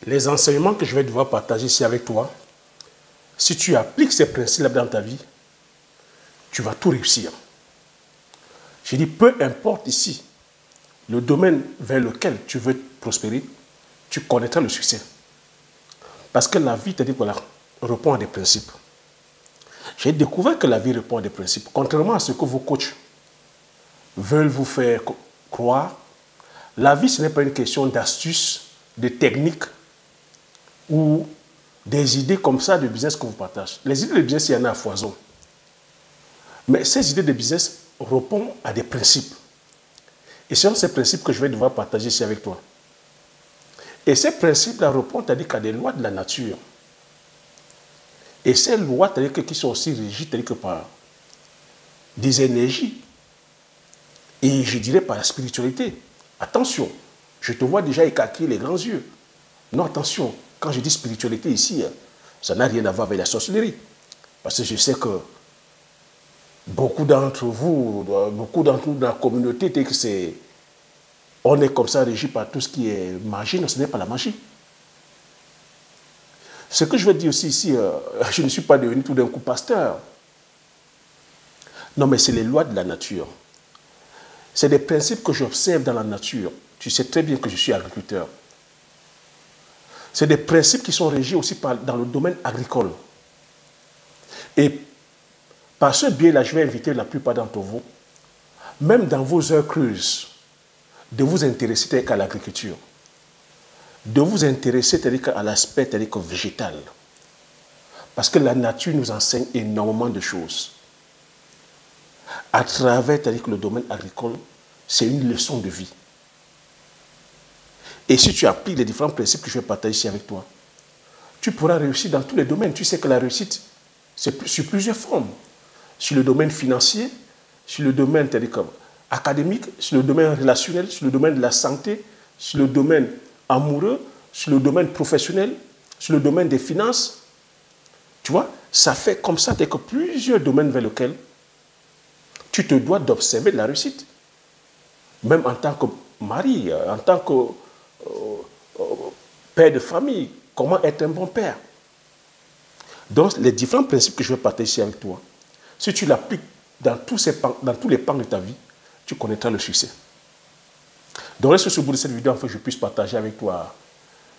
Les enseignements que je vais devoir partager ici avec toi, si tu appliques ces principes dans ta vie, tu vas tout réussir. Je dis, peu importe ici le domaine vers lequel tu veux prospérer, tu connaîtras le succès. Parce que la vie, c'est-à-dire voilà, répond à des principes. J'ai découvert que la vie répond à des principes. Contrairement à ce que vos coachs veulent vous faire croire, la vie, ce n'est pas une question d'astuces, de techniques ou des idées comme ça de business que vous partagez. Les idées de business, il y en a à foison. Mais ces idées de business répondent à des principes. Et ce sont ces principes que je vais devoir partager ici avec toi. Et ces principes-là répondent à des lois de la nature. Et ces lois, qui sont aussi régies par des énergies. Et je dirais par la spiritualité. Attention, je te vois déjà écarquiller les grands yeux. Non, attention, quand je dis spiritualité ici, ça n'a rien à voir avec la sorcellerie. Parce que je sais que beaucoup d'entre vous, beaucoup d'entre nous dans la communauté, on est comme ça régi par tout ce qui est magie. Non, ce n'est pas la magie. Ce que je veux dire aussi ici, je ne suis pas devenu tout d'un coup pasteur. Non, mais c'est les lois de la nature. C'est des principes que j'observe dans la nature. Tu sais très bien que je suis agriculteur. C'est des principes qui sont régis aussi dans le domaine agricole. Et par ce biais-là, je vais inviter la plupart d'entre vous, même dans vos heures creuses, de vous intéresser à l'agriculture. De vous intéresser à l'aspect végétal. Parce que la nature nous enseigne énormément de choses. À travers le domaine agricole, c'est une leçon de vie. Et si tu appliques les différents principes que je vais partager ici avec toi, tu pourras réussir dans tous les domaines. Tu sais que la réussite, c'est sur plusieurs formes. Sur le domaine financier, sur le domaine académique, sur le domaine relationnel, sur le domaine de la santé, sur le domaine amoureux, sur le domaine professionnel, sur le domaine des finances. Tu vois, ça fait comme ça que plusieurs domaines vers lesquels tu te dois d'observer de la réussite. Même en tant que mari, en tant que père de famille, comment être un bon père. Donc, les différents principes que je vais partager ici avec toi, si tu l'appliques dans tous les pans de ta vie, tu connaîtras le succès. Donc, reste au bout de cette vidéo, afin que je puisse partager avec toi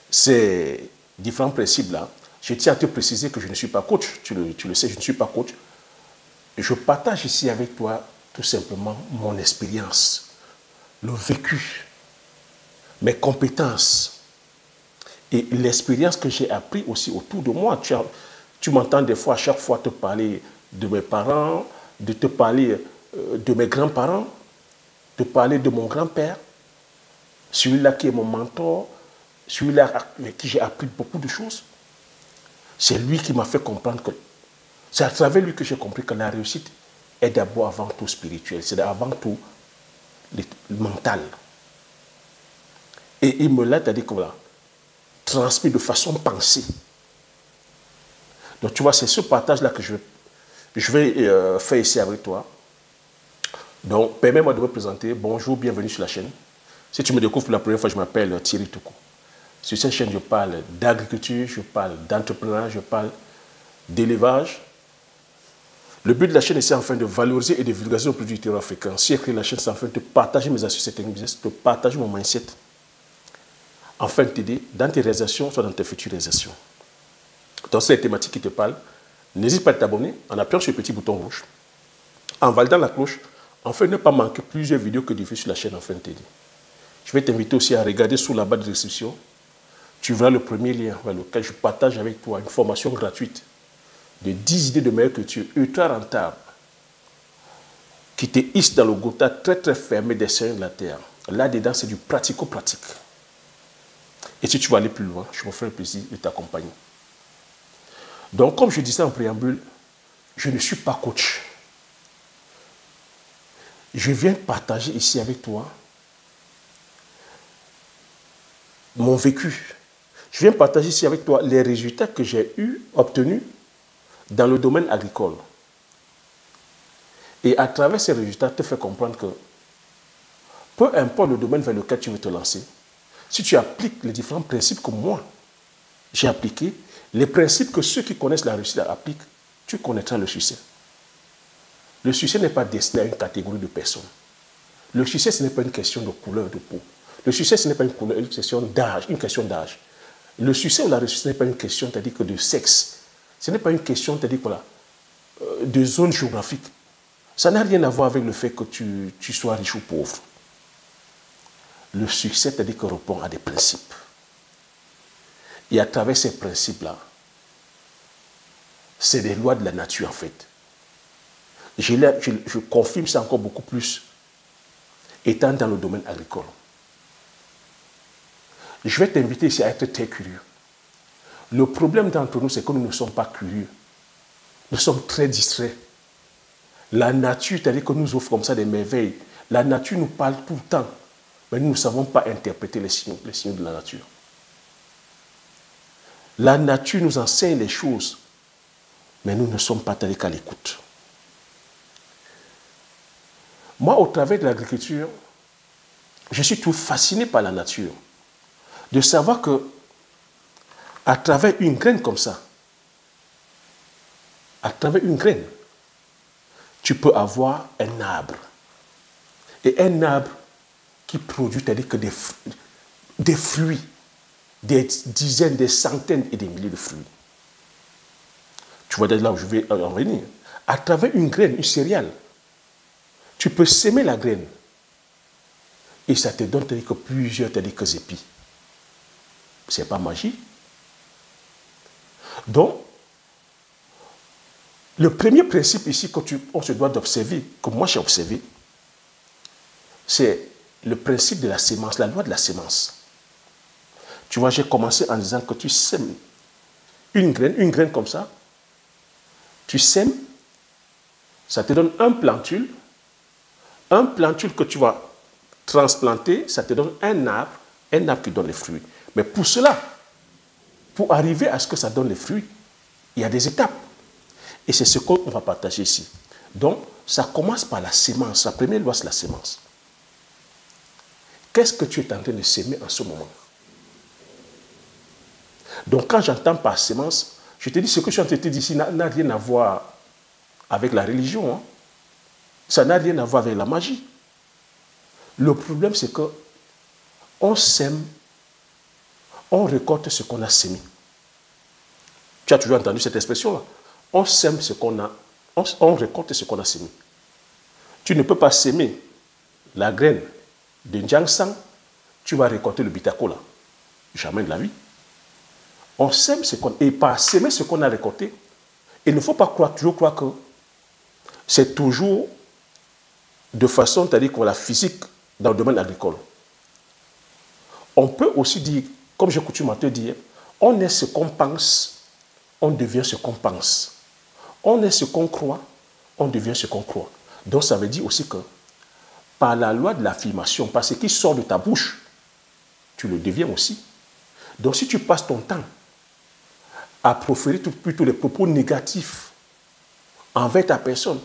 ces différents principes-là. Je tiens à te préciser que je ne suis pas coach. Tu le sais, je ne suis pas coach. Je partage ici avec toi tout simplement mon expérience, le vécu, mes compétences et l'expérience que j'ai appris aussi autour de moi. Tu m'entends des fois, à chaque fois, te parler de mes parents, de te parler de mes grands-parents, de parler de mon grand-père, celui-là qui est mon mentor, celui-là avec qui j'ai appris beaucoup de choses. C'est lui qui m'a fait comprendre que c'est à travers lui que j'ai compris que la réussite est d'abord avant tout spirituelle, c'est avant tout mental. Et il me l'a dit que voilà, transmis de façon pensée. Donc tu vois, c'est ce partage-là que je vais faire ici avec toi. Donc, permets-moi de me présenter. Bonjour, bienvenue sur la chaîne. Si tu me découvres pour la première fois, je m'appelle Thierry Toukou. Sur cette chaîne, je parle d'agriculture, je parle d'entrepreneuriat, je parle d'élevage. Le but de la chaîne, c'est enfin de valoriser et de vulgariser le produit du terroir africain. Si j'ai créé la chaîne, c'est enfin de partager mes astuces techniques business, de partager mon mindset, afin de t'aider dans tes réalisations, soit dans tes futures réalisations. Dans ces thématiques qui te parlent, n'hésite pas à t'abonner en appuyant sur le petit bouton rouge, en validant la cloche, afin de ne pas manquer plusieurs vidéos que je fais sur la chaîne afin de t'aider. Je vais t'inviter aussi à regarder sous la barre de description. Tu verras le premier lien vers lequel je partage avec toi une formation gratuite de 10 idées de meilleure culture ultra rentable qui te hisse dans le gotha très très fermé des seigneurs de la terre. Là-dedans, c'est du pratico-pratique. Et si tu veux aller plus loin, je me ferai le plaisir de t'accompagner. Donc, comme je disais en préambule, je ne suis pas coach. Je viens partager ici avec toi mon vécu. Je viens partager ici avec toi les résultats que j'ai obtenus dans le domaine agricole. Et à travers ces résultats, te faire comprendre que peu importe le domaine vers lequel tu veux te lancer, si tu appliques les différents principes que moi, j'ai appliqué les principes que ceux qui connaissent la réussite appliquent, tu connaîtras le succès. Le succès n'est pas destiné à une catégorie de personnes. Le succès, ce n'est pas une question de couleur de peau. Le succès, ce n'est pas une question d'âge, Le succès ou la réussite, ce n'est pas une question, c'est-à-dire que de sexe. Ce n'est pas une question, c'est-à-dire que de zone géographique. Ça n'a rien à voir avec le fait que tu sois riche ou pauvre. Le succès, c'est-à-dire que répond à des principes. Et à travers ces principes-là, c'est des lois de la nature, en fait. Je confirme ça encore beaucoup plus, étant dans le domaine agricole. Je vais t'inviter ici à être très curieux. Le problème d'entre nous, c'est que nous ne sommes pas curieux. Nous sommes très distraits. La nature, c'est-à-dire que nous offre comme ça des merveilles. La nature nous parle tout le temps, mais nous ne savons pas interpréter les signes de la nature. La nature nous enseigne les choses, mais nous ne sommes pas tels qu'à l'écoute. Moi, au travers de l'agriculture, je suis tout fasciné par la nature. De savoir que, à travers une graine comme ça, à travers une graine, tu peux avoir un arbre. Et un arbre qui produit, c'est-à-dire que des fruits, des dizaines, des centaines et des milliers de fruits. Tu vois là où je vais en venir. À travers une graine, une céréale, tu peux s'aimer la graine. Et ça te donne, c'est-à-dire que plusieurs, c'est-à-dire que épis. Ce n'est pas magie. Donc, le premier principe ici qu'on se doit d'observer, que moi j'ai observé, c'est le principe de la sémence, la loi de la sémence. Tu vois, j'ai commencé en disant que tu sèmes une graine comme ça, tu sèmes, ça te donne un plantule que tu vas transplanter, ça te donne un arbre qui donne les fruits. Mais pour cela, pour arriver à ce que ça donne les fruits, il y a des étapes. Et c'est ce qu'on va partager ici. Donc, ça commence par la sémence. La première loi, c'est la sémence. Qu'est-ce que tu es en train de s'aimer en ce moment? Donc, quand j'entends par sémence, je te dis ce que je suis en train de te dire ici n'a rien à voir avec la religion. Hein. Ça n'a rien à voir avec la magie. Le problème, c'est que on sème, on récolte ce qu'on a sémé. Tu as toujours entendu cette expression-là. On sème ce qu'on a, on récolte ce qu'on a sémé. Tu ne peux pas sémer la graine de Njiangsang, tu vas récolter le bitakola. Jamais de la vie. On sème ce qu'on... Et par s'aimer ce qu'on a récolté, il ne faut pas toujours croire que c'est toujours de façon, c'est-à-dire que la physique dans le domaine agricole. On peut aussi dire, comme j'ai coutume à te dire, on est ce qu'on pense, on devient ce qu'on pense. On est ce qu'on croit, on devient ce qu'on croit. Donc ça veut dire aussi que par la loi de l'affirmation, par ce qui sort de ta bouche, tu le deviens aussi. Donc si tu passes ton temps à proférer plutôt les propos négatifs envers ta personne,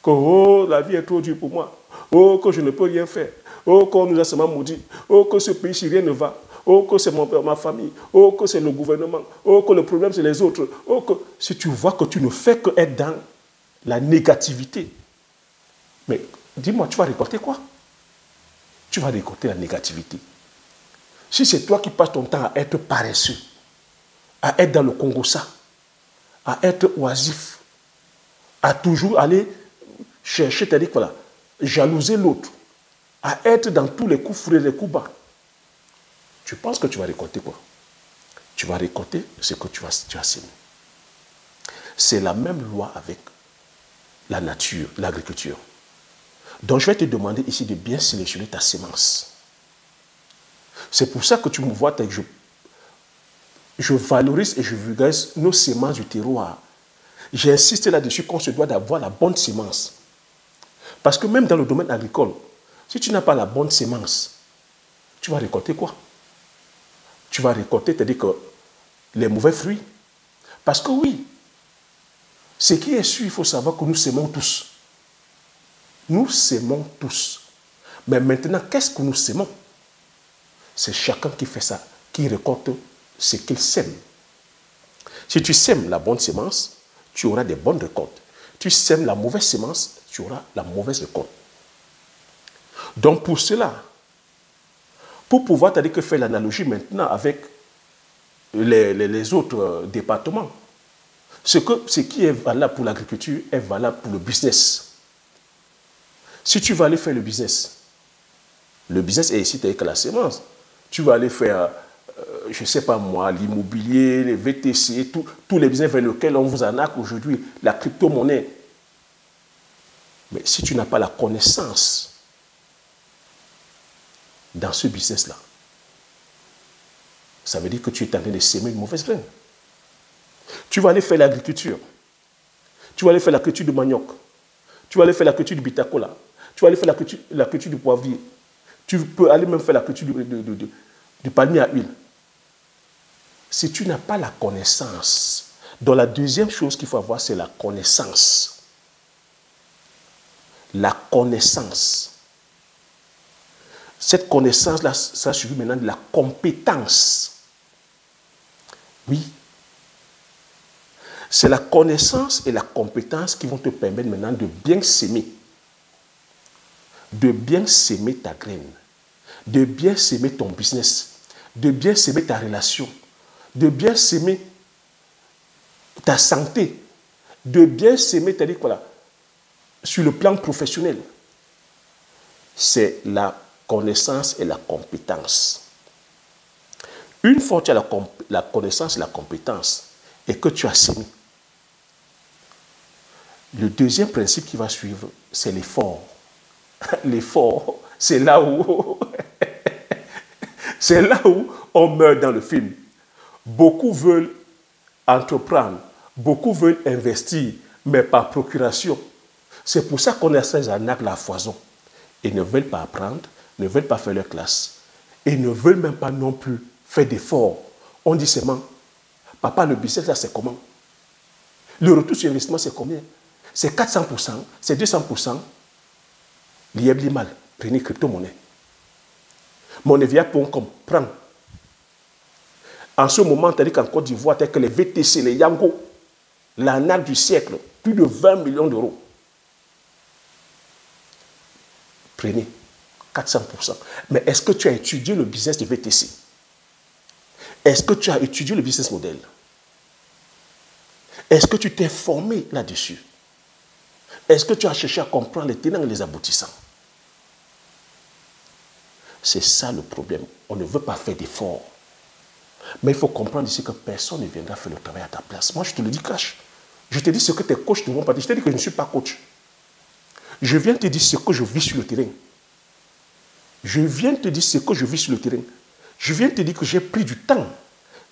que oh, la vie est trop dure pour moi, oh, que je ne peux rien faire, oh, qu'on nous a seulement maudit, oh, que ce pays, si rien ne va, oh, que c'est ma famille, oh, que c'est le gouvernement, oh, que le problème c'est les autres, oh, que si tu vois que tu ne fais que être dans la négativité, mais dis-moi, tu vas récolter quoi? Tu vas récolter la négativité. Si c'est toi qui passes ton temps à être paresseux, à être dans le Congo-ça, à être oisif, à toujours aller chercher, c'est-à-dire voilà, jalouser l'autre, à être dans tous les coups frais et les coups bas, tu penses que tu vas récolter quoi? Tu vas récolter ce que tu as sémé. C'est la même loi avec la nature, l'agriculture. Donc je vais te demander ici de bien sélectionner ta sémence. C'est pour ça que tu me vois, je valorise et je vulgarise nos sémences du terroir. J'insiste là-dessus qu'on se doit d'avoir la bonne sémence. Parce que même dans le domaine agricole, si tu n'as pas la bonne sémence, tu vas récolter quoi? Tu vas récolter, c'est-à-dire que les mauvais fruits. Parce que oui, ce qui est sûr, il faut savoir que nous sémons tous. Nous sémons tous. Mais maintenant, qu'est-ce que nous sémons? C'est chacun qui fait ça, qui récolte ce qu'il sème. Si tu sèmes la bonne semence, tu auras des bonnes récoltes. Tu sèmes la mauvaise semence, tu auras la mauvaise récolte. Donc pour cela, pour pouvoir faire l'analogie maintenant avec les autres départements, ce qui est valable pour l'agriculture est valable pour le business. Si tu vas aller faire le business est ici avec la semence. Tu vas aller faire, je ne sais pas moi, l'immobilier, les VTC, tous les business vers lesquels on vous arnaque aujourd'hui, la crypto-monnaie. Mais si tu n'as pas la connaissance dans ce business-là, ça veut dire que tu es en train de s'aimer une mauvaise graine. Tu vas aller faire l'agriculture. Tu vas aller faire la culture de manioc. Tu vas aller faire la culture du bitacola. Tu vas aller faire la culture du poivrier. Tu peux aller même faire la culture du palmier à huile. Si tu n'as pas la connaissance, donc la deuxième chose qu'il faut avoir, c'est la connaissance. La connaissance. Cette connaissance-là, ça suffit maintenant de la compétence. Oui. C'est la connaissance et la compétence qui vont te permettre maintenant de bien s'aimer. De bien s'aimer ta graine. De bien s'aimer ton business. De bien s'aimer ta relation. De bien s'aimer ta santé. De bien s'aimer, c'est-à-dire voilà, sur le plan professionnel. C'est la connaissance et la compétence. Une fois que tu as la connaissance et la compétence et que tu as sémé, le deuxième principe qui va suivre, c'est l'effort. L'effort, c'est là où c'est là où on meurt dans le film. Beaucoup veulent entreprendre, beaucoup veulent investir, mais par procuration. C'est pour ça qu'on a ces arnaques la foison. Ils ne veulent pas apprendre, ne veulent pas faire leur classe. Et ne veulent même pas non plus faire d'efforts. On dit seulement, papa, le business là, c'est comment? Le retour sur investissement, c'est combien? C'est 400%, c'est 200%. Liebli mal, prenez crypto-monnaie. Monevia.com, prends. En ce moment, tu as dit qu'en Côte d'Ivoire, que les VTC, les Yango, l'arnaque du siècle, plus de 20 millions d'euros. Prenez 400%. Mais est-ce que tu as étudié le business de VTC? Est-ce que tu as étudié le business model? Est-ce que tu t'es formé là-dessus? Est-ce que tu as cherché à comprendre les tenants et les aboutissants? C'est ça le problème. On ne veut pas faire d'efforts. Mais il faut comprendre ici que personne ne viendra faire le travail à ta place. Moi, je te le dis cash. Je te dis ce que tes coachs ne vont pas dire. Je te dis que je ne suis pas coach. Je viens te dire ce que je vis sur le terrain. Je viens te dire ce que je vis sur le terrain. Je viens te dire que j'ai pris du temps.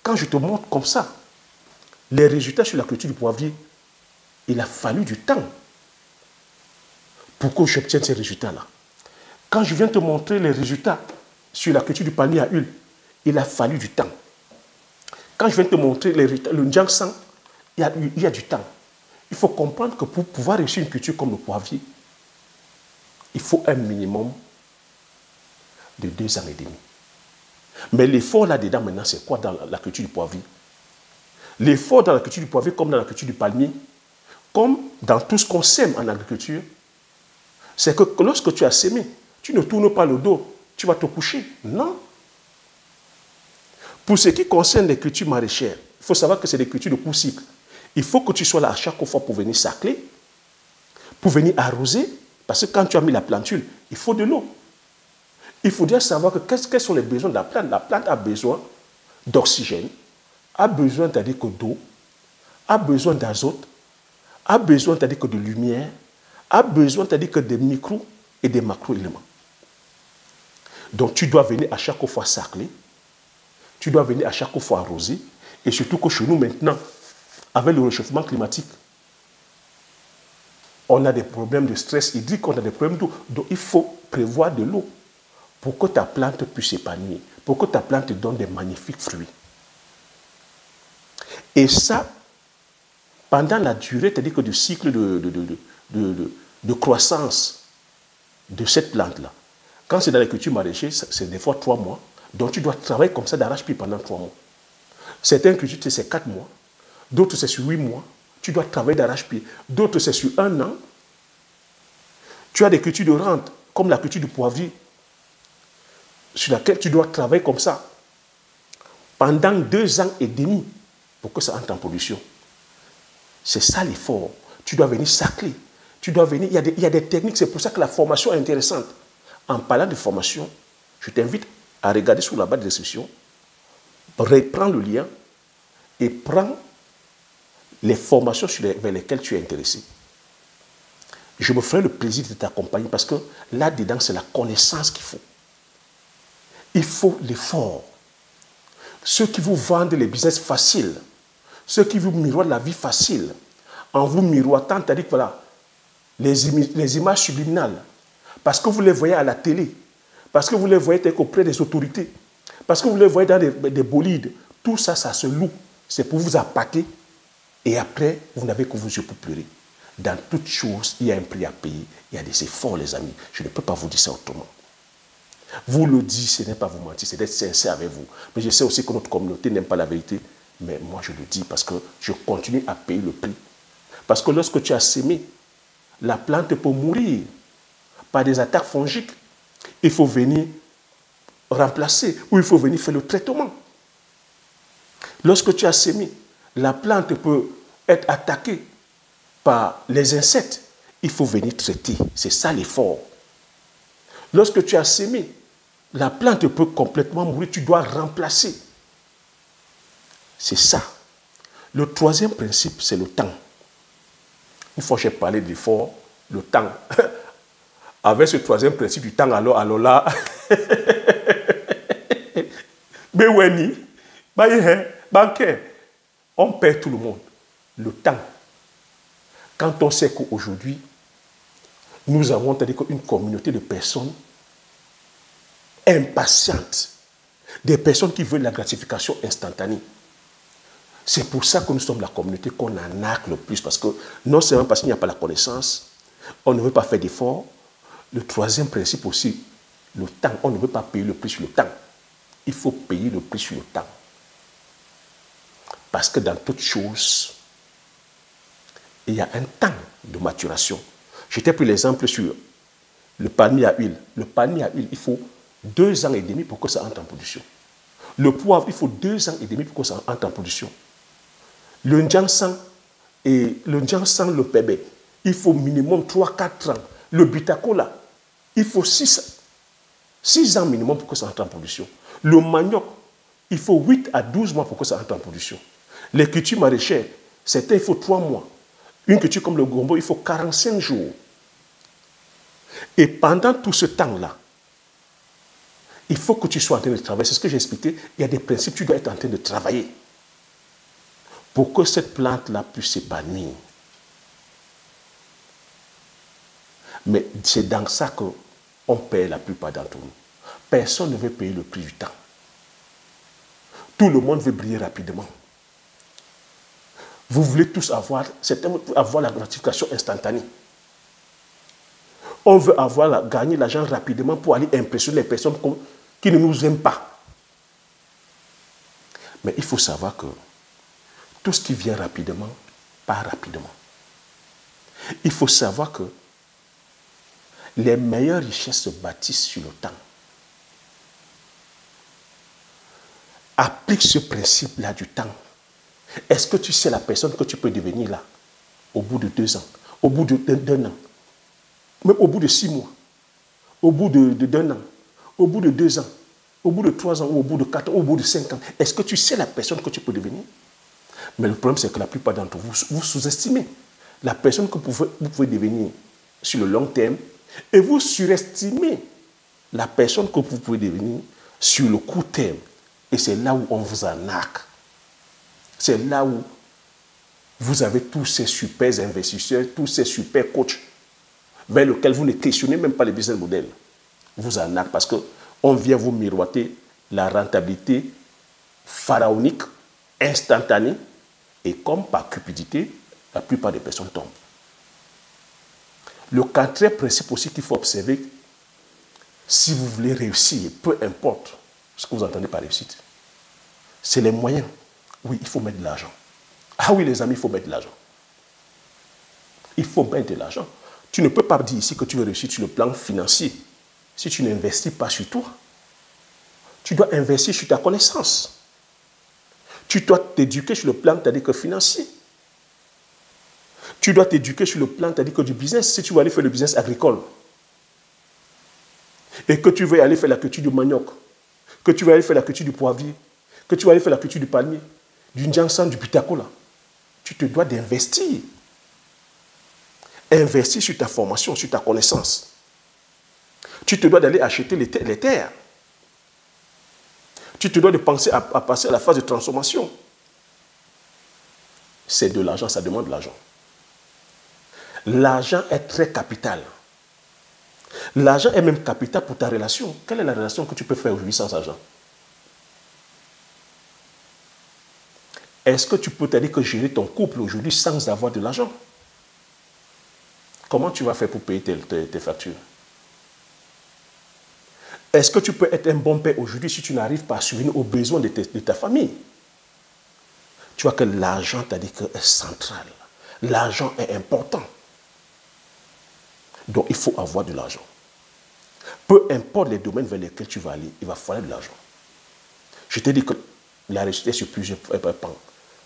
Quand je te montre comme ça, les résultats sur la culture du poivrier, il a fallu du temps pour que j'obtienne ces résultats-là. Quand je viens te montrer les résultats sur la culture du palmier à huile, il a fallu du temps. Quand je viens te montrer les résultats, le Njiangshan, il y a du temps. Il faut comprendre que pour pouvoir réussir une culture comme le poivrier, il faut un minimum de 2 ans et demi. Mais l'effort là-dedans, maintenant, c'est quoi dans la culture du poivrier? L'effort dans la culture du poivrier, comme dans la culture du palmier, comme dans tout ce qu'on sème en agriculture, c'est que lorsque tu as sémé, tu ne tournes pas le dos, tu vas te coucher. Non. Pour ce qui concerne les cultures maraîchères, il faut savoir que c'est des cultures de court cycle. Il faut que tu sois là à chaque fois pour venir sacler, pour venir arroser, parce que quand tu as mis la plantule, il faut de l'eau. Il faut déjà savoir que quels sont les besoins de la plante. La plante a besoin d'oxygène, a besoin d'eau, a besoin d'azote, a besoin de lumière, a besoin de micro et des macro-éléments. Donc tu dois venir à chaque fois sacler, tu dois venir à chaque fois arroser, et surtout que chez nous maintenant, avec le réchauffement climatique, on a des problèmes de stress hydrique, on a des problèmes d'eau. Donc il faut prévoir de l'eau pour que ta plante puisse s'épanouir, pour que ta plante te donne des magnifiques fruits. Et ça, pendant la durée, c'est-à-dire que du cycle de croissance de cette plante-là, quand c'est dans la culture maraîchère, c'est des fois 3 mois. Donc tu dois travailler comme ça d'arrache-pied pendant 3 mois. Certaines cultures, c'est 4 mois. D'autres, c'est sur 8 mois. Tu dois travailler d'arrache-pied. D'autres, c'est sur 1 an. Tu as des cultures de rente, comme la culture du poivrier, sur laquelle tu dois travailler comme ça pendant 2 ans et demi pour que ça entre en production. C'est ça l'effort. Tu dois venir sacler. Tu dois venir. Il y a des techniques. C'est pour ça que la formation est intéressante. En parlant de formation, je t'invite à regarder sur la barre de description, reprends le lien et prends les formations vers lesquelles tu es intéressé. Je me ferai le plaisir de t'accompagner parce que là-dedans, c'est la connaissance qu'il faut. Il faut l'effort. Ceux qui vous vendent les business faciles, ceux qui vous miroitent la vie facile, en vous miroitant, c'est-à-dire que voilà, les images subliminales, parce que vous les voyez à la télé, parce que vous les voyez auprès des autorités, parce que vous les voyez dans des bolides, tout ça, ça se loue. C'est pour vous appâter et après, vous n'avez que vos yeux pour pleurer. Dans toute chose, il y a un prix à payer, il y a des efforts, les amis. Je ne peux pas vous dire ça autrement. Vous le dites, ce n'est pas vous mentir, c'est d'être sincère avec vous. Mais je sais aussi que notre communauté n'aime pas la vérité. Mais moi, je le dis parce que je continue à payer le prix. Parce que lorsque tu as sémé, la plante peut mourir par des attaques fongiques. Il faut venir remplacer ou il faut venir faire le traitement. Lorsque tu as sémé, la plante peut être attaquée par les insectes. Il faut venir traiter. C'est ça l'effort. Lorsque tu as sémé, la plante peut complètement mourir. Tu dois remplacer. C'est ça. Le troisième principe, c'est le temps. Une fois que j'ai parlé de l'effort, le temps. Avec ce troisième principe du temps, alors là, on perd tout le monde. Le temps. Quand on sait qu'aujourd'hui, nous avons une communauté de personnes impatientes, des personnes qui veulent la gratification instantanée. C'est pour ça que nous sommes la communauté qu'on en arnaque le plus, parce que non seulement parce qu'il n'y a pas la connaissance, on ne veut pas faire d'efforts. Le troisième principe aussi, le temps. On ne veut pas payer le prix sur le temps. Il faut payer le prix sur le temps. Parce que dans toute chose, il y a un temps de maturation. Je t'ai pris l'exemple sur le palmier à huile. Le palmier à huile, il faut 2 ans et demi pour que ça entre en production. Le poivre, il faut 2 ans et demi pour que ça entre en production. Le Njansan et le pébé, il faut minimum 3-4 ans. Le bitacola, il faut 6 ans minimum pour que ça entre en production. Le manioc, il faut 8 à 12 mois pour que ça entre en production. Les cultures maraîchères, certains, il faut 3 mois. Une culture comme le gombo, il faut 45 jours. Et pendant tout ce temps-là, il faut que tu sois en train de travailler. C'est ce que j'ai expliqué. Il y a des principes, tu dois être en train de travailler pour que cette plante-là puisse s'épanouir. Mais c'est dans ça qu'on paie la plupart d'entre nous. Personne ne veut payer le prix du temps. Tout le monde veut briller rapidement. Vous voulez tous avoir la gratification instantanée. On veut gagner l'argent rapidement pour aller impressionner les personnes qui ne nous aiment pas. Mais il faut savoir que tout ce qui vient rapidement part rapidement. Il faut savoir que les meilleures richesses se bâtissent sur le temps. Applique ce principe-là du temps. Est-ce que tu sais la personne que tu peux devenir là, au bout de 2 ans, au bout d'un an, même au bout de 6 mois, au bout d'un an, au bout de 2 ans, au bout de 3 ans, ou au bout de 4 ans, ou au bout de 5 ans? Est-ce que tu sais la personne que tu peux devenir? Mais le problème, c'est que la plupart d'entre vous, vous sous-estimez la personne que vous pouvez devenir sur le long terme et vous surestimez la personne que vous pouvez devenir sur le court terme. Et c'est là où on vous arnaque. C'est là où vous avez tous ces super investisseurs, tous ces super coachs vers lesquels vous ne questionnez même pas les business models. Vous arnaquez parce qu'on vient vous miroiter la rentabilité pharaonique, instantanée, et comme par cupidité, la plupart des personnes tombent. Le quatrième principe aussi qu'il faut observer, si vous voulez réussir, peu importe ce que vous entendez par réussite, c'est les moyens. Oui, il faut mettre de l'argent. Ah oui, les amis, il faut mettre de l'argent. Il faut mettre de l'argent. Tu ne peux pas dire ici que tu veux réussir sur le plan financier si tu n'investis pas sur toi. Tu dois investir sur ta connaissance. Tu dois t'éduquer sur le plan, c'est-à-dire que financier. Tu dois t'éduquer sur le plan, c'est-à-dire que du business. Si tu veux aller faire le business agricole et que tu veux aller faire la culture du manioc, que tu veux aller faire la culture du poivrier, que tu veux aller faire la culture du palmier, du njansan, du butakola, tu te dois d'investir. Investir sur ta formation, sur ta connaissance. Tu te dois d'aller acheter les terres. Tu te dois de penser à passer à la phase de transformation. C'est de l'argent, ça demande de l'argent. L'argent est très capital. L'argent est même capital pour ta relation. Quelle est la relation que tu peux faire aujourd'hui sans argent? Est-ce que tu peux t'aider que gérer ton couple aujourd'hui sans avoir de l'argent? Comment tu vas faire pour payer tes factures? Est-ce que tu peux être un bon père aujourd'hui si tu n'arrives pas à subvenir aux besoins de ta famille? Tu vois que l'argent, t'as dit que est central. L'argent est important. Donc, il faut avoir de l'argent. Peu importe les domaines vers lesquels tu vas aller, il va falloir de l'argent. Je t'ai dit que la réussite est sur plusieurs plans.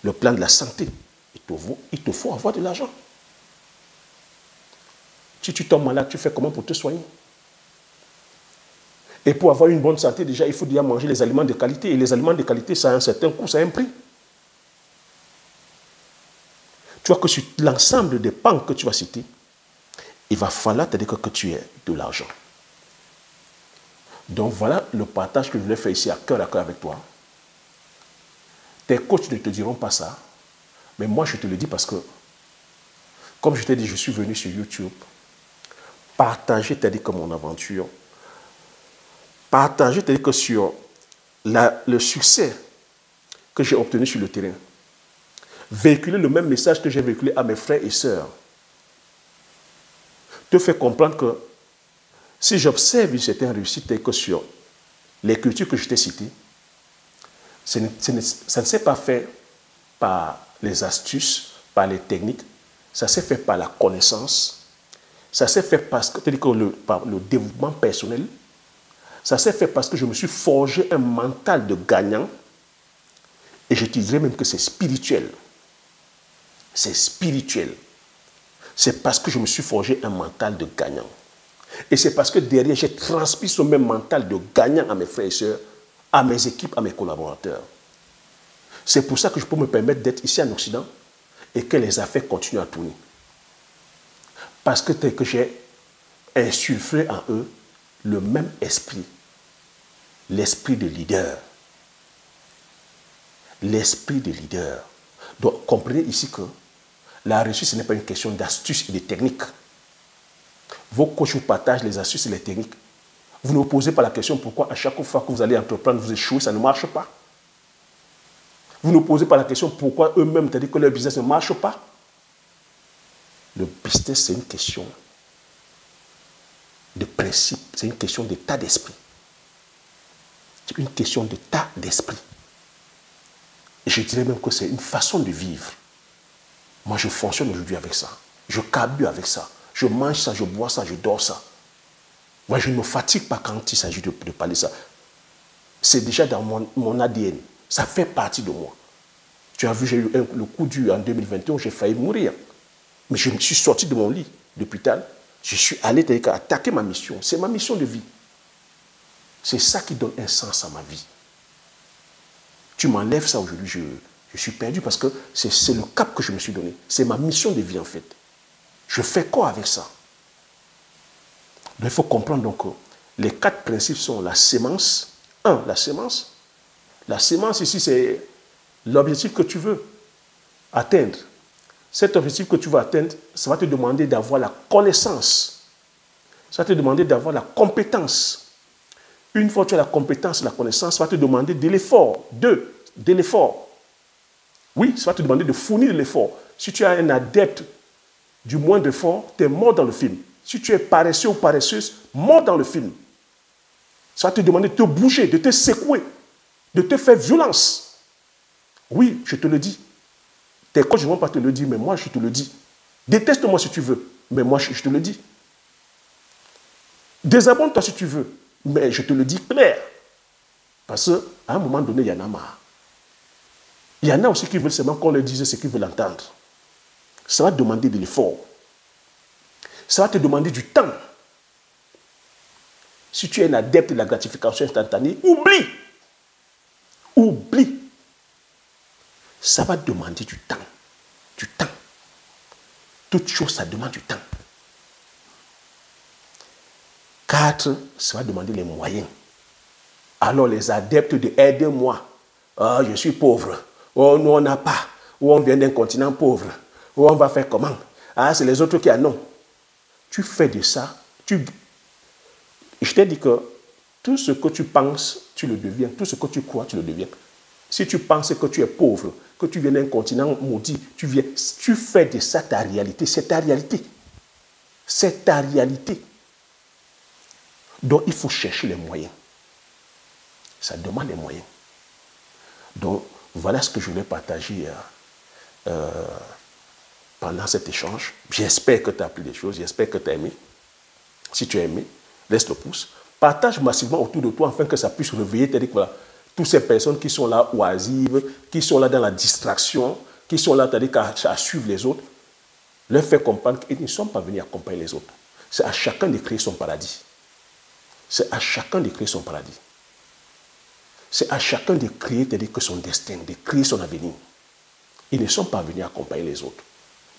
Le plan de la santé, il te faut avoir de l'argent. Si tu tombes malade, tu fais comment pour te soigner? Et pour avoir une bonne santé, déjà, il faut déjà manger les aliments de qualité. Et les aliments de qualité, ça a un certain coût, ça a un prix. Tu vois que sur l'ensemble des pans que tu vas citer, il va falloir te dire que tu aies de l'argent. Donc voilà le partage que je voulais faire ici à cœur avec toi. Tes coachs ne te diront pas ça, mais moi je te le dis parce que, comme je t'ai dit, je suis venu sur YouTube, partager, t'as-dit que mon aventure, partager, t'as-dit que sur le succès que j'ai obtenu sur le terrain, véhiculer le même message que j'ai véhiculé à mes frères et sœurs, te fait comprendre que si j'observe une certaine réussite telle que sur les cultures que je t'ai citées, ça ne s'est pas fait par les astuces, par les techniques, ça s'est fait par la connaissance, ça s'est fait par le développement personnel, ça s'est fait parce que je me suis forgé un mental de gagnant, et je te dirais même que c'est spirituel. C'est spirituel. C'est parce que je me suis forgé un mental de gagnant. Et c'est parce que derrière, j'ai transmis ce même mental de gagnant à mes frères et sœurs, à mes équipes, à mes collaborateurs. C'est pour ça que je peux me permettre d'être ici en Occident et que les affaires continuent à tourner. Parce que tel que j'ai insufflé en eux le même esprit, l'esprit de leader. L'esprit de leader. Donc, comprenez ici que la réussite, ce n'est pas une question d'astuces et de techniques. Vos coachs vous partagent les astuces et les techniques. Vous ne vous posez pas la question pourquoi à chaque fois que vous allez entreprendre, vous échouez, ça ne marche pas. Vous ne vous posez pas la question pourquoi eux-mêmes, c'est-à-dire que leur business ne marche pas. Le business, c'est une question de principe, c'est une question d'état d'esprit. C'est une question d'état d'esprit. Et je dirais même que c'est une façon de vivre. Moi, je fonctionne aujourd'hui avec ça. Je carbure avec ça. Je mange ça, je bois ça, je dors ça. Moi, je ne me fatigue pas quand il s'agit de parler de ça. C'est déjà dans mon ADN. Ça fait partie de moi. Tu as vu, j'ai eu le coup dur en 2021, j'ai failli mourir. Mais je me suis sorti de mon lit d'hôpital. Je suis allé attaquer ma mission. C'est ma mission de vie. C'est ça qui donne un sens à ma vie. Tu m'enlèves ça aujourd'hui, je suis perdu parce que c'est le cap que je me suis donné. C'est ma mission de vie en fait. Je fais quoi avec ça? Donc, il faut comprendre donc que les 4 principes sont la sémence. 1, la sémence. La sémence ici, c'est l'objectif que tu veux atteindre. Cet objectif que tu veux atteindre, ça va te demander d'avoir la connaissance. Ça va te demander d'avoir la compétence. Une fois que tu as la compétence, la connaissance, ça va te demander de l'effort. 2, de l'effort. Oui, ça va te demander de fournir de l'effort. Si tu es un adepte du moins d'effort, tu es mort dans le film. Si tu es paresseux ou paresseuse, mort dans le film. Ça va te demander de te bouger, de te secouer, de te faire violence. Oui, je te le dis. Tes coachs ne vont pas te le dire, mais moi, je te le dis. Déteste-moi si tu veux, mais moi, je te le dis. Désabonne-toi si tu veux, mais je te le dis clair. Parce qu'à un moment donné, il y en a marre. Il y en a aussi qui veulent seulement qu'on leur dise ce qu'ils veulent entendre. Ça va te demander de l'effort. Ça va te demander du temps. Si tu es un adepte de la gratification instantanée, oublie. Oublie. Ça va te demander du temps. Du temps. Toute chose, ça demande du temps. 4, ça va demander les moyens. Alors les adeptes de aide-moi. Oh, je suis pauvre. Oh, nous on n'a pas. Ou on vient d'un continent pauvre. Ou on va faire comment? Ah, c'est les autres qui en ont. Tu fais de ça. Je t'ai dit que tout ce que tu penses, tu le deviens. Tout ce que tu crois, tu le deviens. Si tu penses que tu es pauvre, que tu viens d'un continent maudit, tu fais de ça ta réalité. C'est ta réalité. C'est ta réalité. Donc, il faut chercher les moyens. Ça demande les moyens. Donc, voilà ce que je voulais partager pendant cet échange. J'espère que tu as appris des choses. J'espère que tu as aimé. Si tu as aimé, laisse le pouce. Partage massivement autour de toi afin que ça puisse réveiller. C'est-à-dire que voilà, toutes ces personnes qui sont là oisives, qui sont là dans la distraction, qui sont là à suivre les autres, leur faire comprendre qu'ils ne sont pas venus accompagner les autres. C'est à chacun de créer son paradis. C'est à chacun de créer son paradis. C'est à chacun de créer, c'est-à-dire que son destin, de créer son avenir. Ils ne sont pas venus accompagner les autres.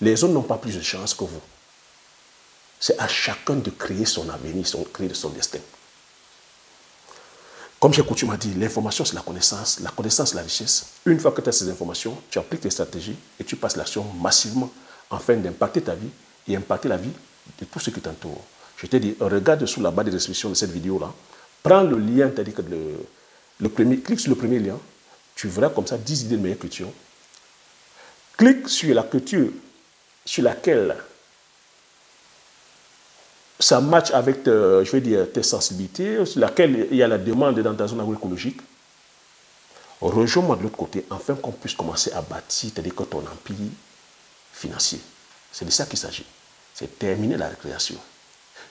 Les autres n'ont pas plus de chance que vous. C'est à chacun de créer son avenir, créer son destin. Comme j'ai coutume à dire, l'information c'est la connaissance c'est la richesse. Une fois que tu as ces informations, tu appliques les stratégies et tu passes l'action massivement afin d'impacter ta vie et impacter la vie de tous ceux qui t'entourent. Je t'ai dit, regarde sous la barre de description de cette vidéo-là, prends le lien, c'est-à-dire que clique sur le premier lien, tu verras comme ça 10 idées de meilleure culture. Clique sur la culture sur laquelle ça match avec, je vais dire, tes sensibilités, sur laquelle il y a la demande dans ta zone agroécologique. Rejoins-moi de l'autre côté, afin qu'on puisse commencer à bâtir, c'est-à-dire que ton empire financier. C'est de ça qu'il s'agit. C'est terminer la récréation.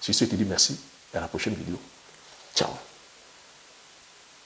Sur ce, je te dis merci et à la prochaine vidéo. Ciao.